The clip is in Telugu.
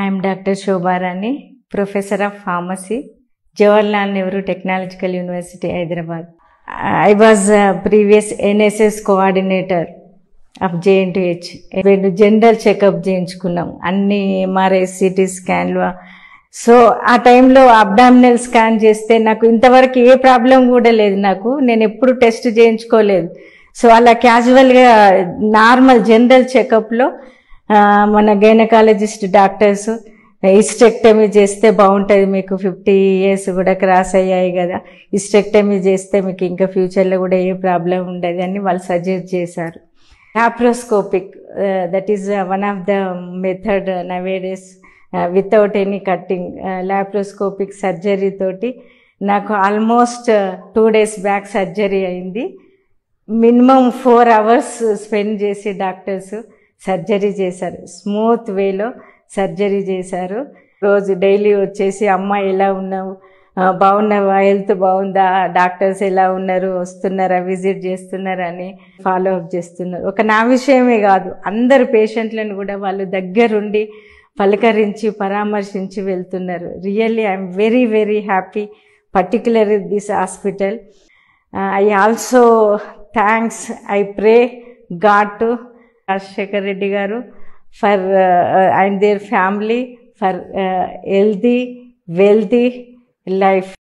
I am Dr. Shobha Rani, Professor of Pharmacy, Jawaharlal Nehru Technological University, Hyderabad. I was a previous NSS coordinator of JNTH. When general checkup చేయించుకున్నాం అన్ని MRI CT స్కాన్లు. సో ఆ టైంలో అబ్డామినల్ స్కాన్ చేస్తే నాకు ఇంతవరకు ఏ ప్రాబ్లం కూడా లేదు. నేను ఎప్పుడు టెస్ట్ చేయించుకోలేదు. సో అలా క్యాజువల్గా నార్మల్ జనరల్ చెకప్లో మన గైనకాలజిస్ట్ డాక్టర్స్ హిస్టెక్టమీ చేస్తే బాగుంటుంది, మీకు 50 years కూడా క్రాస్ అయ్యాయి కదా, హిస్టెక్టమీ చేస్తే మీకు ఇంకా ఫ్యూచర్లో కూడా ఏ ప్రాబ్లం ఉండదు అని వాళ్ళు సజెస్ట్ చేశారు. Laparoscopic, that is one of the method nowadays without any cutting. Laparoscopic surgery తోటి నాకు ఆల్మోస్ట్ 2 days బ్యాక్ సర్జరీ అయింది. మినిమం 4 hours స్పెండ్ చేసి డాక్టర్స్ సర్జరీ చేశారు. స్మూత్ వేలో సర్జరీ చేశారు. రోజు డైలీ వచ్చేసి అమ్మ ఎలా ఉన్నావు, బాగున్నావా, హెల్త్ బాగుందా, డాక్టర్స్ ఎలా ఉన్నారు, వస్తున్నారా, విజిట్ చేస్తున్నారా అని ఫాలో అప్ చేస్తున్నారు. ఒక నా విషయమే కాదు, అందరు పేషెంట్లను కూడా వాళ్ళు దగ్గరుండి పలకరించి పరామర్శించి వెళ్తున్నారు. Really I'm very very happy, particular this hospital. I also thanks, I pray God to Rajasekhar Reddy గారు for and their family for healthy, wealthy life.